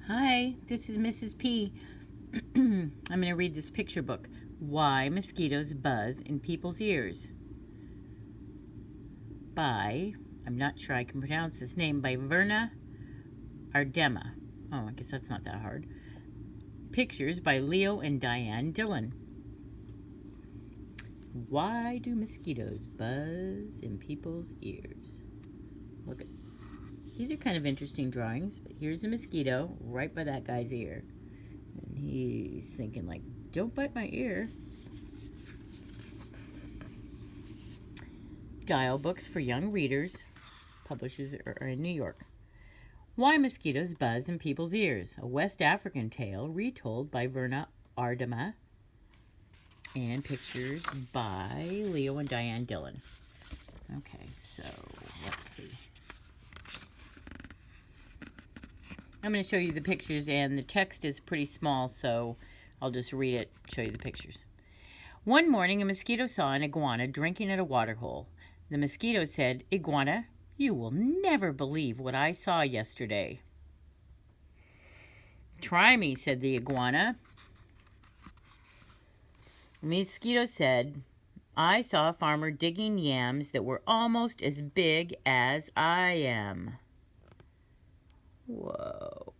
Hi, this is Mrs. P. I'm going to read this picture book, Why Mosquitoes Buzz in People's Ears, by, I'm not sure I can pronounce this name, by Verna Ardema. Oh, I guess that's not that hard. Pictures by Leo and Diane Dillon. Why do mosquitoes buzz in people's ears? Look at these are kind of interesting drawings, but here's a mosquito right by that guy's ear. And he's thinking like, don't bite my ear. Dial books for young readers. Publishers are in New York. Why Mosquitoes Buzz in People's Ears, a West African tale retold by Verna Ardema, and pictures by Leo and Diane Dillon. Okay, so let's see. I'm going to show you the pictures, and the text is pretty small, so I'll just read it, show you the pictures. One morning, a mosquito saw an iguana drinking at a waterhole. The mosquito said, "Iguana, you will never believe what I saw yesterday." "Try me," said the iguana. The mosquito said, "I saw a farmer digging yams that were almost as big as I am." Whoa.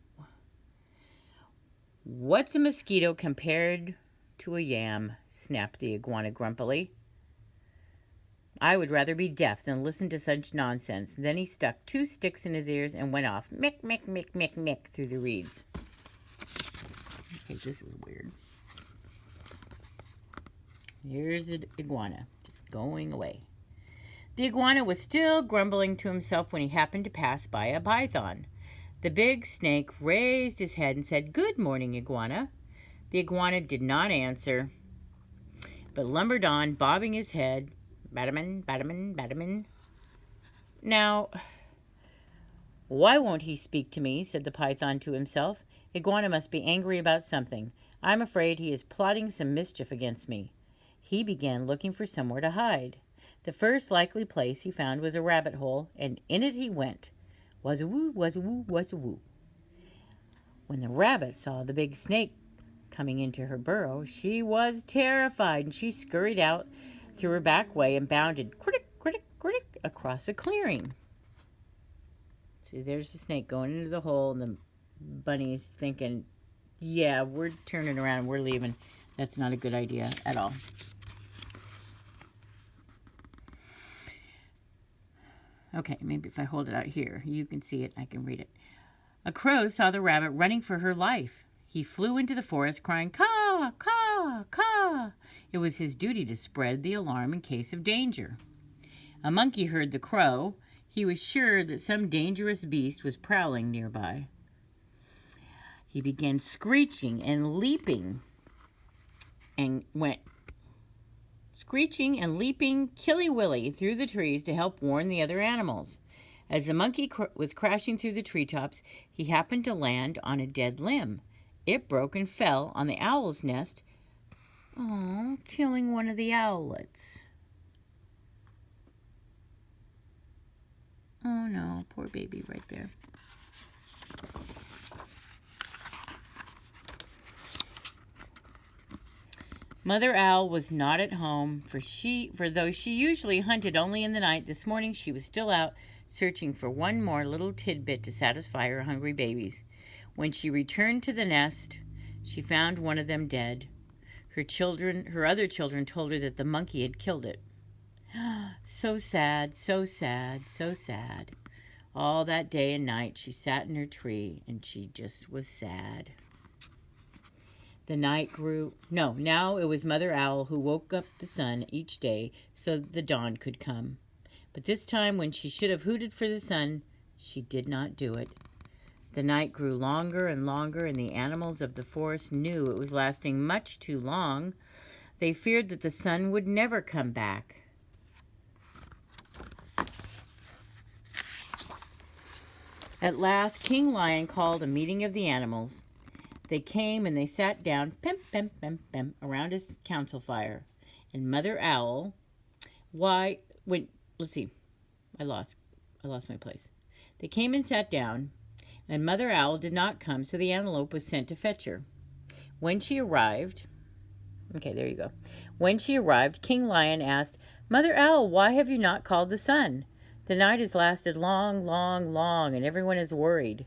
"What's a mosquito compared to a yam?" snapped the iguana grumpily. "I would rather be deaf than listen to such nonsense." Then he stuck 2 sticks in his ears and went off, mick, mick, mick, mick, mick, through the reeds. Okay, this is weird. Here's the iguana, just going away. The iguana was still grumbling to himself when he happened to pass by a python. The big snake raised his head and said, "Good morning, iguana." The iguana did not answer, but lumbered on, bobbing his head. Bataman, bataman, bataman. "Now, why won't he speak to me?" said the python to himself. "Iguana must be angry about something. I'm afraid he is plotting some mischief against me." He began looking for somewhere to hide. The first likely place he found was a rabbit hole, and in it he went. Was-a-woo, was-a-woo, was-a-woo. When the rabbit saw the big snake coming into her burrow, she was terrified, and she scurried out through her back way and bounded critic, critic, critic across a clearing. See, there's the snake going into the hole, and the bunny's thinking, yeah, we're turning around, we're leaving. That's not a good idea at all. Okay, maybe if I hold it out here, you can see it, I can read it. A crow saw the rabbit running for her life. He flew into the forest crying, "Caw, caw, caw." It was his duty to spread the alarm in case of danger. A monkey heard the crow. He was sure that some dangerous beast was prowling nearby. He began screeching and leaping and went screeching and leaping killy-willy through the trees to help warn the other animals. As the monkey was crashing through the treetops, he happened to land on a dead limb. It broke and fell on the owl's nest, killing one of the owlets. Oh no, poor baby right there. Mother Owl was not at home, for though she usually hunted only in the night, this morning she was still out searching for one more little tidbit to satisfy her hungry babies. When she returned to the nest, she found one of them dead. Her other children told her that the monkey had killed it. So sad, so sad, so sad. All that day and night she sat in her tree, and she just was sad. The night grew. No, now it was Mother Owl who woke up the sun each day so the dawn could come. But this time, when she should have hooted for the sun, she did not do it. The night grew longer and longer, and the animals of the forest knew it was lasting much too long. They feared that the sun would never come back. At last, King Lion called a meeting of the animals. They came and they sat down, around his council fire. And Mother Owl, let's see, I lost my place. They came and sat down And Mother Owl did not come, so the antelope was sent to fetch her. When she arrived, okay, there you go. When she arrived, King Lion asked, "Mother Owl, why have you not called the sun? The night has lasted long, long, long, and everyone is worried."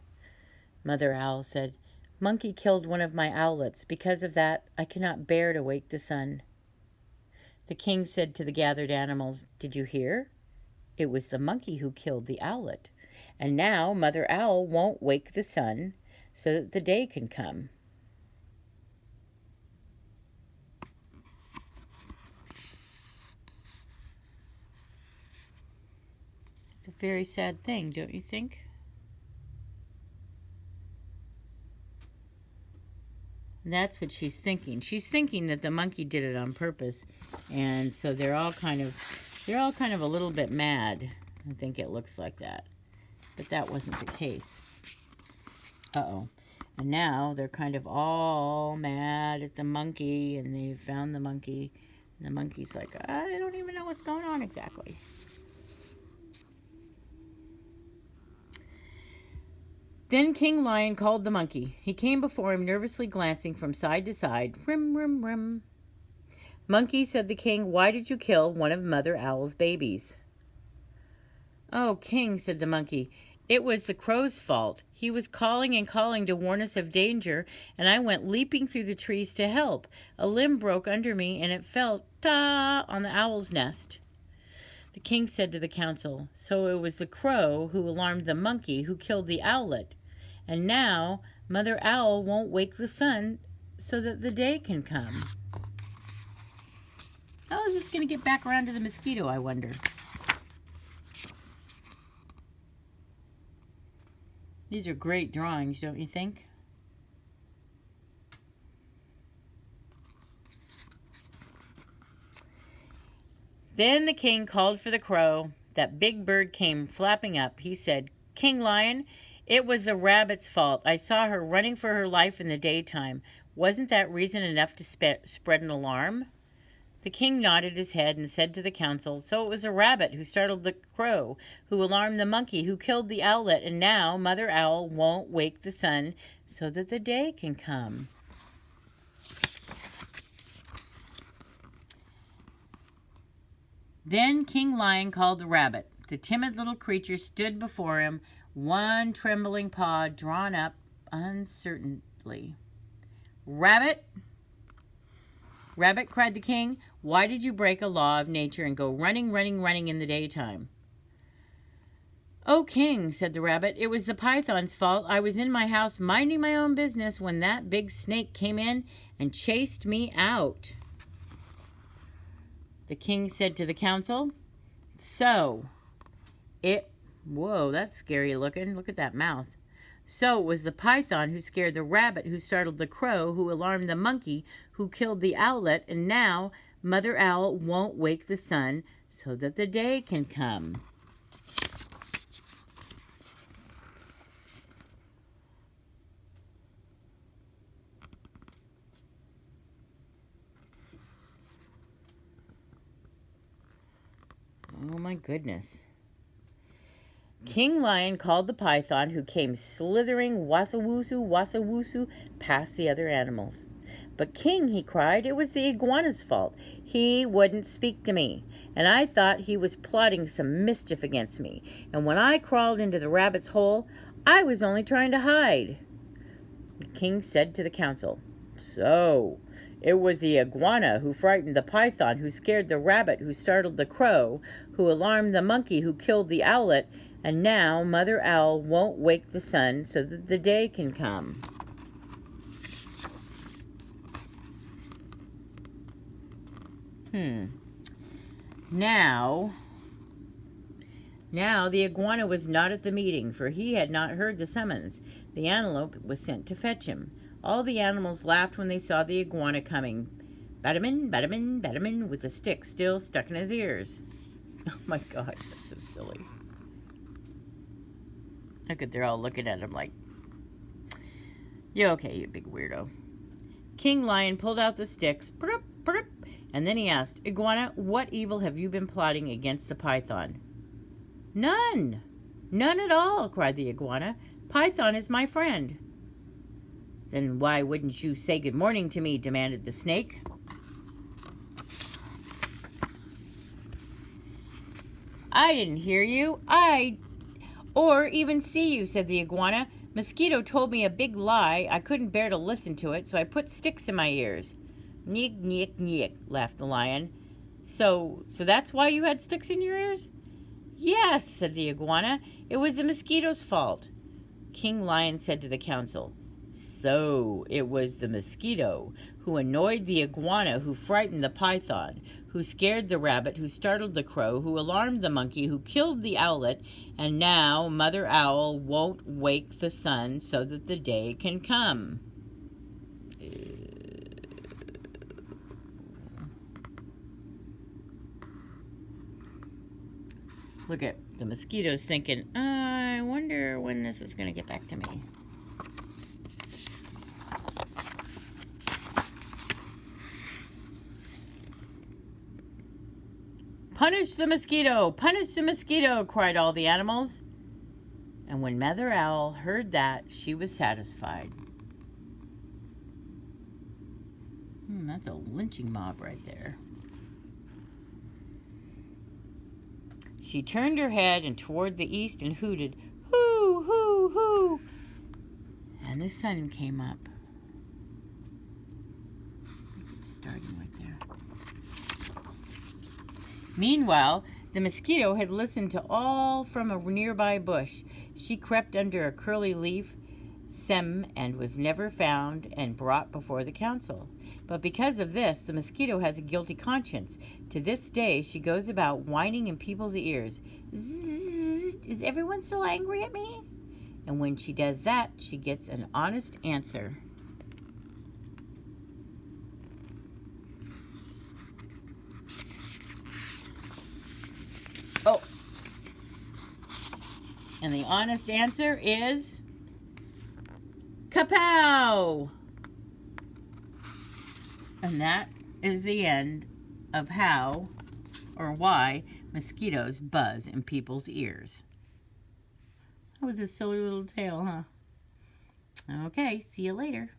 Mother Owl said, "Monkey killed one of my owlets. Because of that, I cannot bear to wake the sun." The king said to the gathered animals, "Did you hear? It was the monkey who killed the owlet. And now Mother Owl won't wake the sun so that the day can come." It's a very sad thing, don't you think? That's what she's thinking. She's thinking that the monkey did it on purpose, and so they're all kind of a little bit mad. I think it looks like that, but that wasn't the case. Uh-oh. And now they're kind of all mad at the monkey, and they found the monkey. And the monkey's like, "I don't even know what's going on exactly." Then King Lion called the monkey. He came before him, nervously glancing from side to side. "Rim, rim, rim." "Monkey," said the king, "why did you kill one of Mother Owl's babies?" "Oh, king," said the monkey, "it was the crow's fault. He was calling and calling to warn us of danger, and I went leaping through the trees to help. A limb broke under me, and it fell, ta, on the owl's nest." The king said to the council, "So it was the crow who alarmed the monkey who killed the owlet. And now Mother Owl won't wake the sun so that the day can come." How is this going to get back around to the mosquito, I wonder? These are great drawings, don't you think? Then the king called for the crow. That big bird came flapping up. He said, "King Lion, it was the rabbit's fault. I saw her running for her life in the daytime. Wasn't that reason enough to spread an alarm?" The king nodded his head and said to the council, "So it was a rabbit who startled the crow, who alarmed the monkey, who killed the owlet, and now Mother Owl won't wake the sun so that the day can come." Then King Lion called the rabbit. The timid little creature stood before him, one trembling paw drawn up uncertainly. "Rabbit! Rabbit," cried the king, "why did you break a law of nature and go running, running, running in the daytime?" "Oh, king," said the rabbit, "it was the python's fault. I was in my house minding my own business when that big snake came in and chased me out." The king said to the council, Whoa, that's scary looking. Look at that mouth. "So it was the python who scared the rabbit, who startled the crow, who alarmed the monkey, who killed the owlet, and now Mother Owl won't wake the sun so that the day can come." Oh my goodness. King Lion called the python, who came slithering wassa-woosu past the other animals. "But king," he cried, "it was the iguana's fault. He wouldn't speak to me, and I thought he was plotting some mischief against me. And when I crawled into the rabbit's hole, I was only trying to hide." The king said to the council, "So it was the iguana who frightened the python, who scared the rabbit, who startled the crow, who alarmed the monkey, who killed the owlet, and now Mother Owl won't wake the sun so that the day can come." Now the iguana was not at the meeting, for he had not heard the summons. The antelope was sent to fetch him. All the animals laughed when they saw the iguana coming. Badamin, badamin, badamin, with the stick still stuck in his ears. Oh my gosh, that's so silly. Look at, they're all looking at him like, "Yeah, okay, you big weirdo." King Lion pulled out the sticks, burp, burp, and then he asked, "Iguana, what evil have you been plotting against the python?" "None. None at all," cried the iguana. Python is my friend." "Then why wouldn't you say good morning to me?" demanded the snake. "I didn't hear you. Or even see you," said the iguana. "Mosquito told me a big lie. I couldn't bear to listen to it, so I put sticks in my ears." "Nyik, nyik, nyik," laughed the lion. So that's why you had sticks in your ears?" "Yes," said the iguana. "It was the mosquito's fault." King Lion said to the council, "So it was the mosquito who annoyed the iguana, who frightened the python, who scared the rabbit, who startled the crow, who alarmed the monkey, who killed the owlet, and now Mother Owl won't wake the sun so that the day can come." Look at the mosquitoes thinking, I wonder when this is going to get back to me. "Punish the mosquito! Punish the mosquito!" cried all the animals. And when Mother Owl heard that, she was satisfied. That's a lynching mob right there. She turned her head and toward the east and hooted, "Hoo, hoo, hoo!" And the sun came up. It's starting right there. Meanwhile, the mosquito had listened to all from a nearby bush. She crept under a curly leaf stem and was never found and brought before the council. But because of this, the mosquito has a guilty conscience. To this day, she goes about whining in people's ears. "Zzz, is everyone still angry at me?" And when she does that, she gets an honest answer. Oh. And the honest answer is kapow! And that is the end of how or why mosquitoes buzz in people's ears. That was a silly little tale, huh? Okay, see you later.